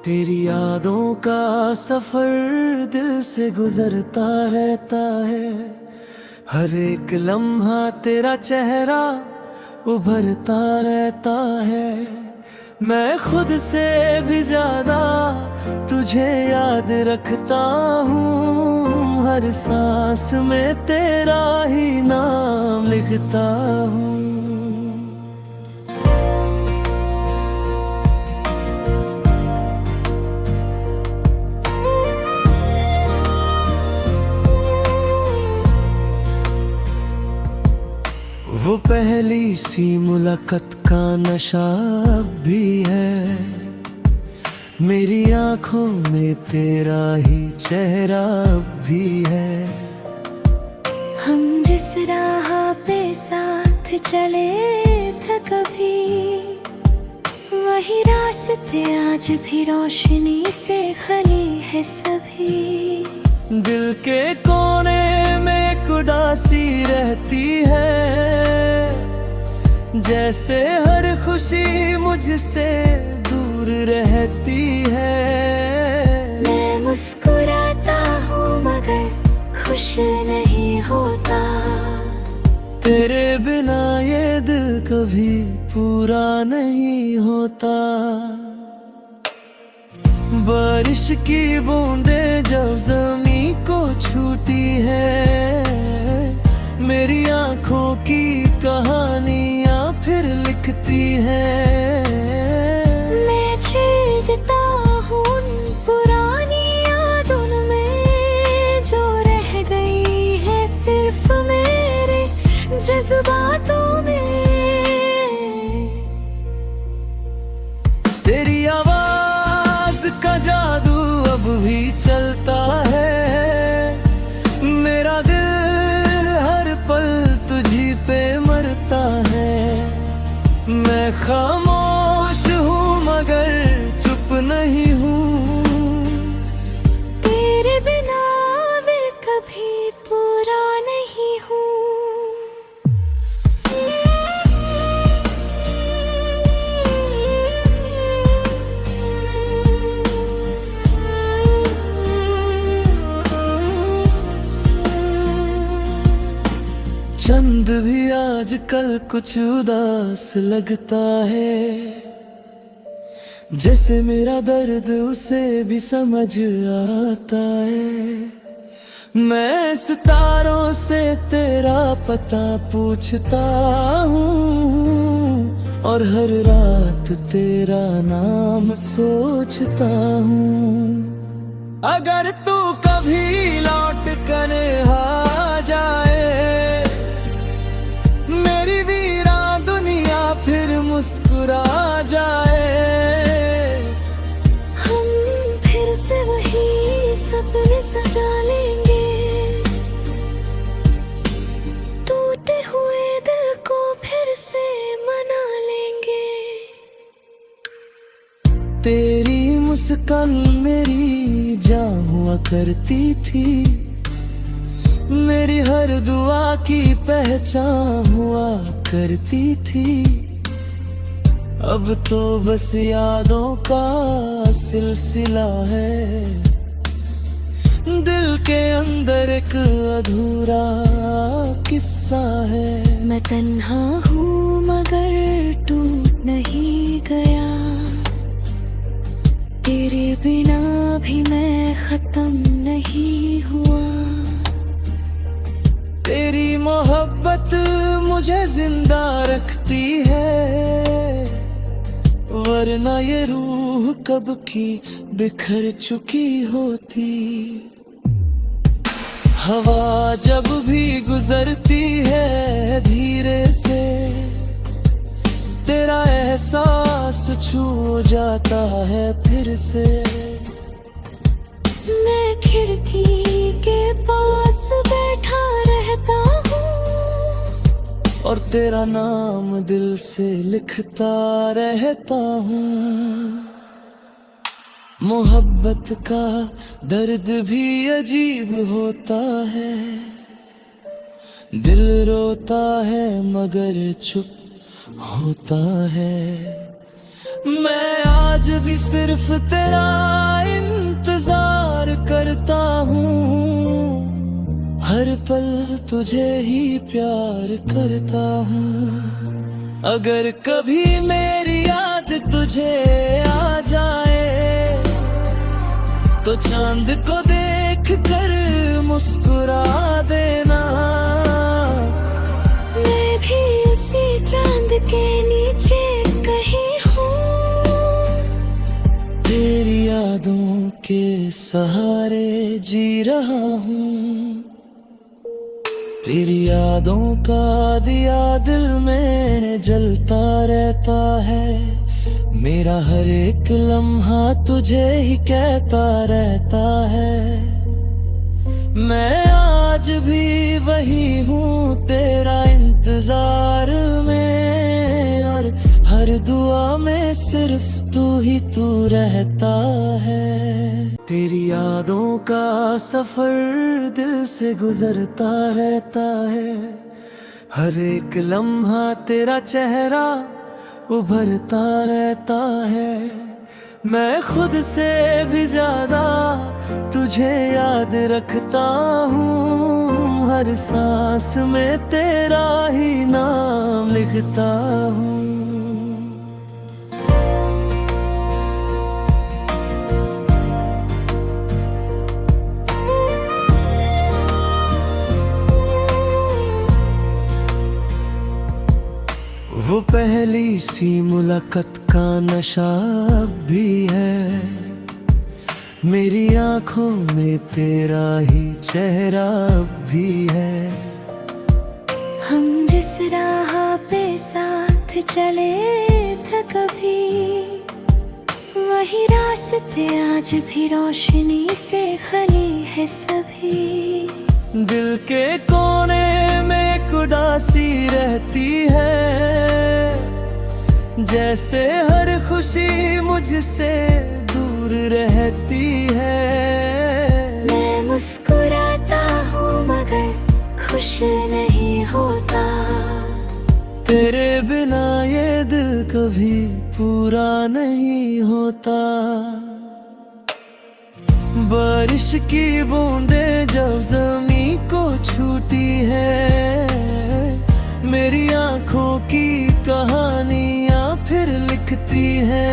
तेरी यादों का सफर दिल से गुजरता रहता है। हर एक लम्हा तेरा चेहरा उभरता रहता है। मैं खुद से भी ज्यादा तुझे याद रखता हूँ। हर सांस में तेरा ही नाम लिखता हूँ। वो पहली सी मुलाकात का नशा अब भी है। मेरी आंखों में तेरा ही चेहरा अब भी है। हम जिस राह पे साथ चले थे कभी, वही रास्ते आज भी रोशनी से खली है सभी। दिल के कोने में एक उदासी रहती है, जैसे हर खुशी मुझसे दूर रहती है। मैं मुस्कुराता हूँ मगर खुश नहीं होता। तेरे बिना ये दिल कभी पूरा नहीं होता। बारिश की बूंदें जब ज़मीं को छूती है, मेरी आंखों की कहानियां फिर लिखती है। मैं छेड़ता हूँ उन पुरानी यादों में जो रह गई है सिर्फ मेरे जज्बातों में। तेरी आवाज का जादू अब भी चलता है। मेरा दिल हर पल तुझी पे मरता है। मैं खामोश हूँ मगर चुप नहीं हूँ। तेरे बिना मैं कभी पूरा नहीं हूँ। चंद भी आजकल कुछ उदास लगता है, जैसे मेरा दर्द उसे भी समझ आता है। मैं सितारों से तेरा पता पूछता हूँ और हर रात तेरा नाम सोचता हूँ। अगर तू कभी लौट कर आ जाए, मेरी वीरा दुनिया फिर मुस्कुरा जाए। हम फिर से वही सपने सजा लेंगे, टूटे हुए दिल को फिर से मना लेंगे। तेरी मुस्कान मेरी जान हुआ करती थी, मेरी हर दुआ की पहचान हुआ करती थी। अब तो बस यादों का सिलसिला है, दिल के अंदर एक अधूरा किस्सा है। मैं तन्हा हूँ मगर टूट नहीं गया, तेरे बिना भी मैं खत्म नहीं हुआ। तेरी मोहब्बत मुझे जिंदा रखती है, वरना ये रूह कब की बिखर चुकी होती। हवा जब भी गुजरती है धीरे से, तेरा एहसास छू जाता है फिर से। मैं खिड़की के पास बैठा रहता हूँ और तेरा नाम दिल से लिखता रहता हूँ। मोहब्बत का दर्द भी अजीब होता है, दिल रोता है मगर चुप होता है। मैं आज भी सिर्फ तेरा हर पल तुझे ही प्यार करता हूँ। अगर कभी मेरी याद तुझे आ जाए तो चांद को देख कर मुस्कुरा देना। मैं भी उसी चांद के नीचे कहीं हूँ, तेरी यादों के सहारे जी रहा हूँ। तेरी यादों का दिया दिल में जलता रहता है। मेरा हर एक लम्हा तुझे ही कहता रहता है। मैं आज भी वही हूँ तेरा इंतजार में, और हर दुआ में सिर्फ तू ही तू रहता है। तेरी यादों का सफर दिल से गुजरता रहता है। हर एक लम्हा तेरा चेहरा उभरता रहता है। मैं खुद से भी ज्यादा तुझे याद रखता हूँ। हर सांस में तेरा ही नाम लिखता हूँ। वो पहली सी मुलाकात का नशा अब भी है। मेरी आंखों में तेरा ही चेहरा अब भी है। हम जिस राह पे साथ चले थे कभी, वही रास्ते आज भी रोशनी से खली है सभी। दिल के कोने में एक उदासी रहती है, जैसे हर खुशी मुझसे दूर रहती है। मैं मुस्कुराता हूँ मगर खुश नहीं होता। तेरे बिना ये दिल कभी पूरा नहीं होता। बारिश की बूंदें जब ज़मीं को छूती है, मेरी आंखों की कहानियाँ फिर लिखती है।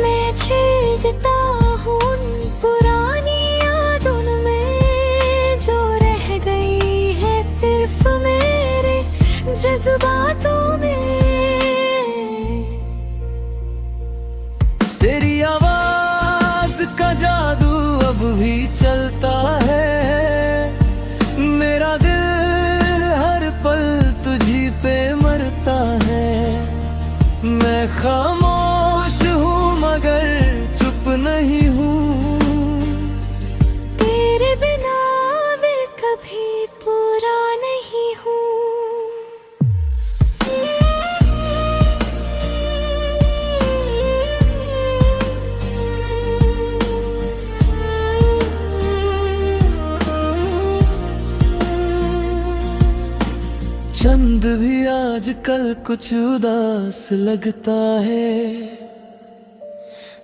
मैं छेड़ता हूँ उन पुरानी यादों में जो रह गई है सिर्फ मेरे जज्बातों में। तेरी आवाज का जादू अब भी चलता है। मेरा दिल हर पल तुझी पे मरता है। मैं खामोश हूँ मगर चुप नहीं हूँ। तेरे बिना मैं कभी पूरा नहीं हूँ। चंद भी आजकल कुछ उदास लगता है,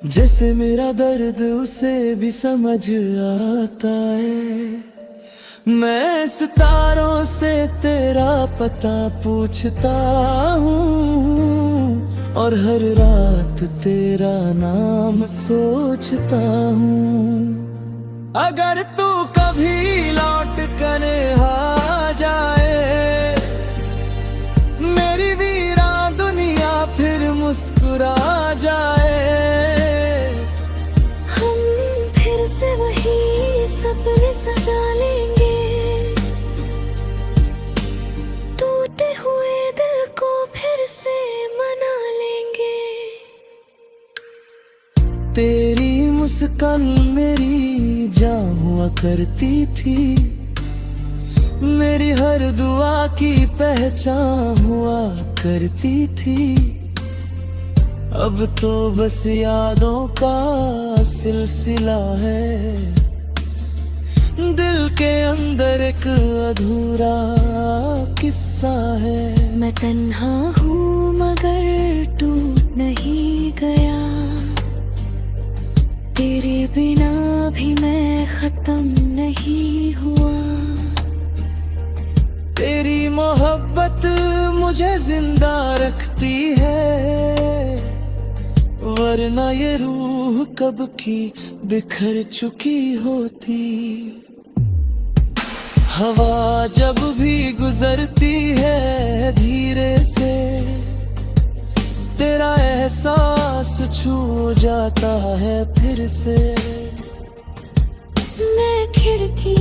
जैसे मेरा दर्द उसे भी समझ आता है। मैं सितारों से तेरा पता पूछता हूँ, और हर रात तेरा नाम सोचता हूँ। अगर तू कभी लौट कर आ जाए, मेरी वीरा दुनिया फिर मुस्कुरा जाए। हम फिर से वही सपने सजा लेंगे, टूटे हुए दिल को फिर से मना लेंगे। तेरी मुस्कान मेरी जान हुआ करती थी, मेरी हर दुआ की पहचान हुआ करती थी। अब तो बस यादों का सिलसिला है, दिल के अंदर एक अधूरा किस्सा है। मैं तन्हा हूँ मगर टूट नहीं गया, तेरे बिना भी मैं खत्म नहीं हुआ। तेरी मोहब्बत मुझे जिंदा रखती है, वरना ये रूह कब की बिखर चुकी होती। हवा जब भी गुजरती है धीरे से, तेरा एहसास छू जाता है फिर से। मैं खिड़की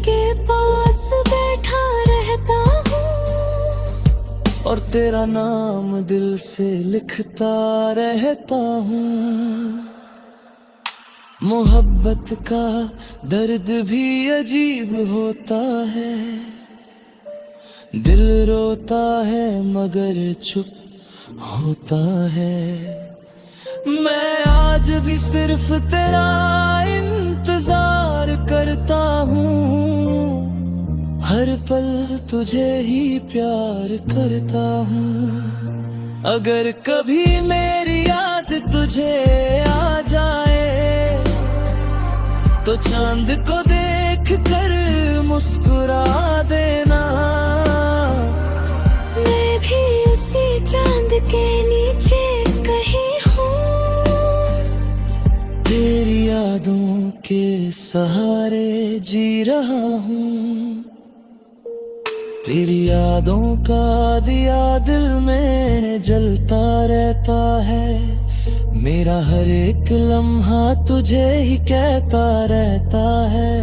के पास बैठा रहता हूँ और तेरा नाम दिल से लिखता रहता हूँ। मोहब्बत का दर्द भी अजीब होता है, दिल रोता है मगर चुप होता है। मैं आज भी सिर्फ तेरा इंतजार करता हूँ, हर पल तुझे ही प्यार करता हूँ। अगर कभी मेरी याद तुझे आ जाए तो चांद को देख कर मुस्कुरा देना। मैं भी उसी चांद के नीचे कहीं हूँ, तेरी यादों के सहारे जी रहा हूँ। तेरी यादों का दिया दिल में जलता रहता है, मेरा हर एक लम्हा तुझे ही कहता रहता है।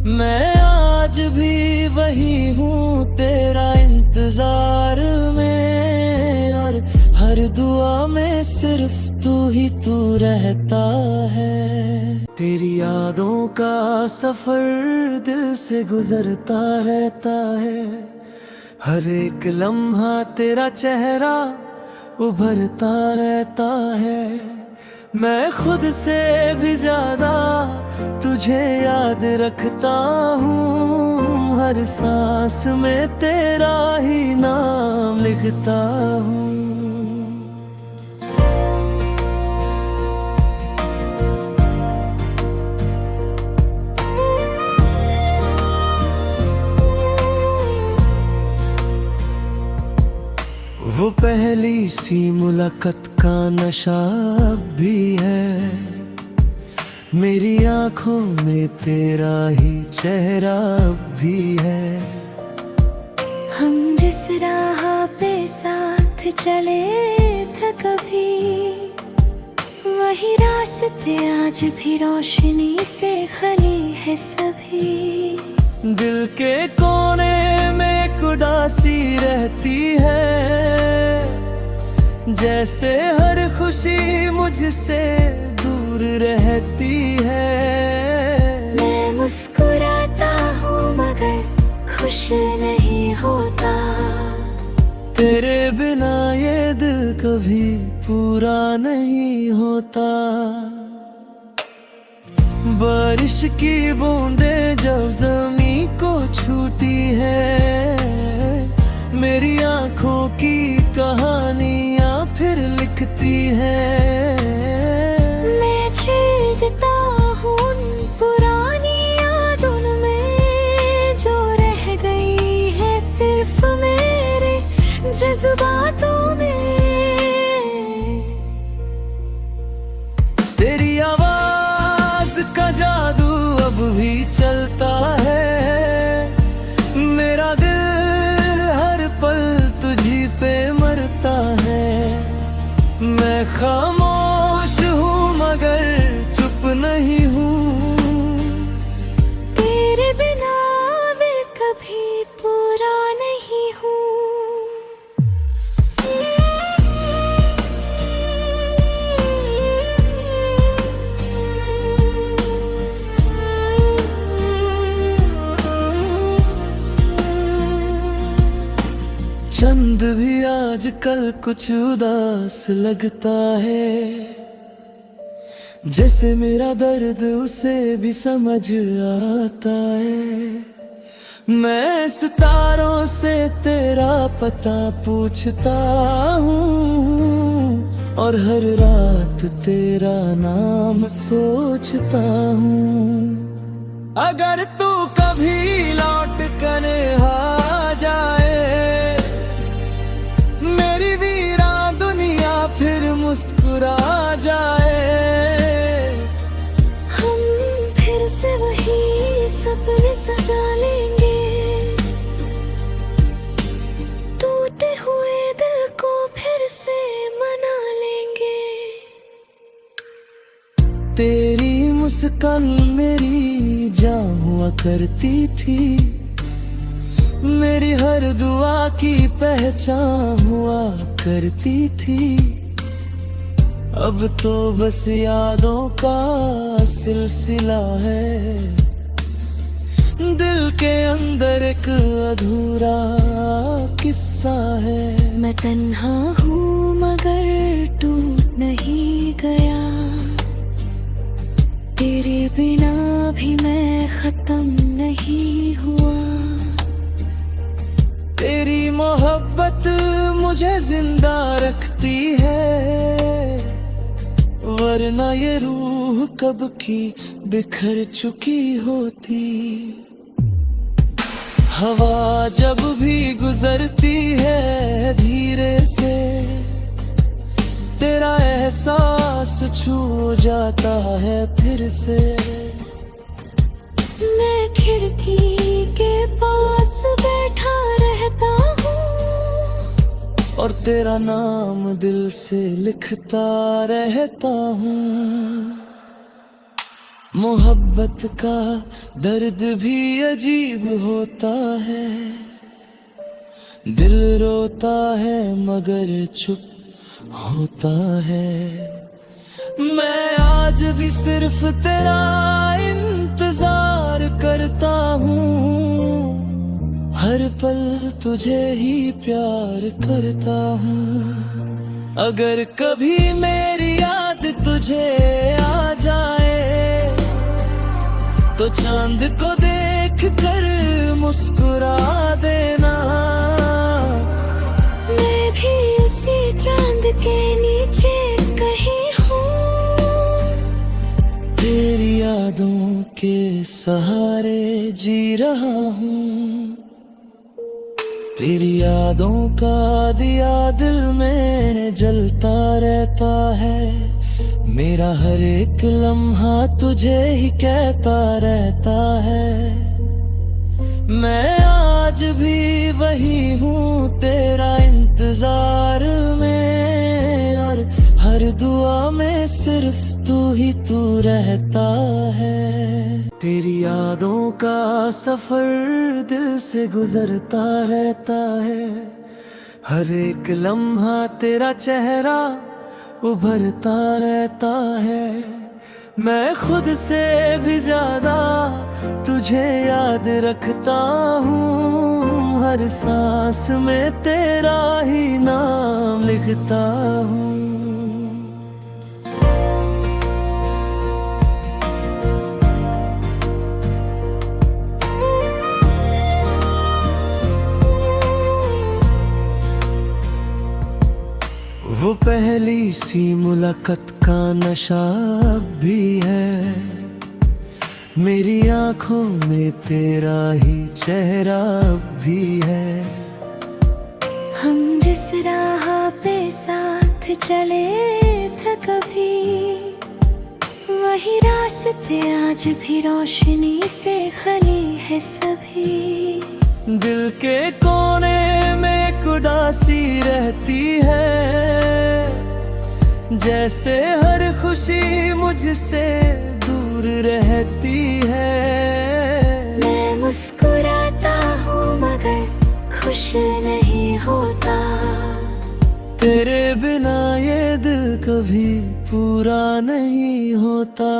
मैं आज भी वही हूँ तेरा इंतजार में, और हर दुआ में सिर्फ तू ही तू रहता है। तेरी यादों का सफर दिल से गुजरता रहता है, हर एक लम्हा तेरा चेहरा उभरता रहता है। मैं खुद से भी ज्यादा तुझे याद रखता हूँ, हर सांस में तेरा ही नाम लिखता हूँ। वो पहली सी मुलाकात का नशा अब भी है, मेरी आंखों में तेरा ही चेहरा अब भी है। हम जिस राह पे साथ चले थे कभी, वही रास्ते आज भी रोशनी से खली है सभी। दिल के कोने में एक उदासी रहती है, जैसे हर खुशी मुझसे दूर रहती है। मैं मुस्कुराता हूँ मगर खुश नहीं होता, तेरे बिना ये दिल कभी पूरा नहीं होता। बारिश की बूंदें जब ज़मीं को छूती है, मेरी आंखों की कहानियाँ फिर लिखती है। मैं छेड़ता हूँ उन पुरानी यादों में जो रह गई है सिर्फ मेरे जज्बातों में। तेरी आवाज का जादू अब भी चलता है, मेरा दिल हर पल तुझी पे मरता है। मैं खामोश हूँ मगर चुप नहीं हूँ, तेरे बिना मैं कभी पूरा नहीं हूँ। चंद भी आजकल कुछ उदास लगता है, जैसे मेरा दर्द उसे भी समझ आता है। मैं सितारों से तेरा पता पूछता हूँ, और हर रात तेरा नाम सोचता हूँ। अगर तू कभी लौट कर जाए। हम फिर से वही सपने सजा लेंगे, टूटे हुए दिल को फिर से मना लेंगे। तेरी मुस्कान मेरी जान हुआ करती थी, मेरी हर दुआ की पहचान हुआ करती थी। अब तो बस यादों का सिलसिला है, दिल के अंदर एक अधूरा किस्सा है। मैं तन्हा हूँ मगर टूट नहीं गया, तेरे बिना भी मैं खत्म नहीं हुआ। तेरी मोहब्बत मुझे जिंदा रखती है, वरना ये रूह कब की बिखर चुकी होती। हवा जब भी गुजरती है धीरे से, तेरा एहसास छू जाता है फिर से। मैं खिड़की के पास बैठा रहता हूँ, और तेरा नाम दिल से लिखता रहता हूँ। मोहब्बत का दर्द भी अजीब होता है, दिल रोता है मगर चुप होता है। मैं आज भी सिर्फ तेरा इंतजार करता हूँ, हर पल तुझे ही प्यार करता हूँ। अगर कभी मेरी याद तुझे आ जाए, तो चांद को देख कर मुस्कुरा देना। मैं भी उसी चांद के नीचे कहीं हूँ, तेरी यादों के सहारे जी रहा हूँ। तेरी यादों का दिया दिल में जलता रहता है, मेरा हर एक लम्हा तुझे ही कहता रहता है। मैं आज भी वही हूँ तेरा इंतजार में, और हर दुआ में सिर्फ तू ही तू रहता है। तेरी यादों का सफर दिल से गुजरता रहता है, हर एक लम्हा तेरा चेहरा उभरता रहता है। मैं खुद से भी ज्यादा तुझे याद रखता हूँ, हर सांस में तेरा ही नाम लिखता हूँ। वो पहली सी मुलाकात का नशा अब भी है, मेरी आंखों में तेरा ही चेहरा अब भी है। हम जिस राह पे साथ चले थे कभी, वही रास्ते आज भी रोशनी से खली है सभी। दिल के कोने में एक उदासी रहती है, जैसे हर खुशी मुझसे दूर रहती है। मैं मुस्कुराता हूँ मगर खुश नहीं होता, तेरे बिना ये दिल कभी पूरा नहीं होता।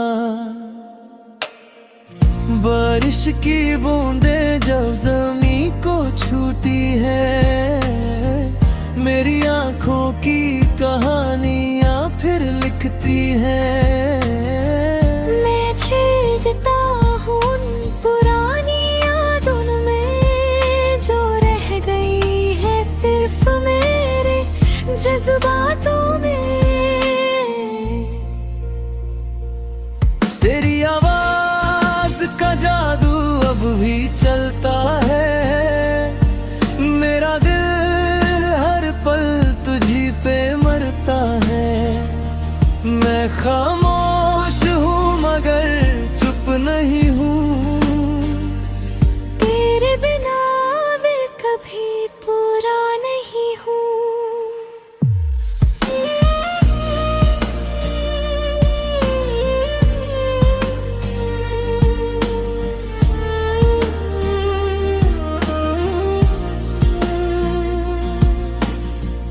बारिश की बूंदें जब ज़मीं को छूती है, मेरी आंखों की कहानियाँ फिर लिखती है। मैं छेड़ता हूँ उन पुरानी यादों में जो रह गई है सिर्फ मेरे जज्बातों में। तेरी आवाज का जादू अब भी चलता है, मेरा दिल हर पल तुझी पे मरता है। मैं खामोश हूँ मगर चुप नहीं हूँ, तेरे बिना मैं कभी पूरा नहीं हूँ।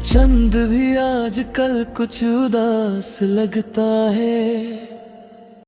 चंद भी आजकल कुछ उदास लगता है,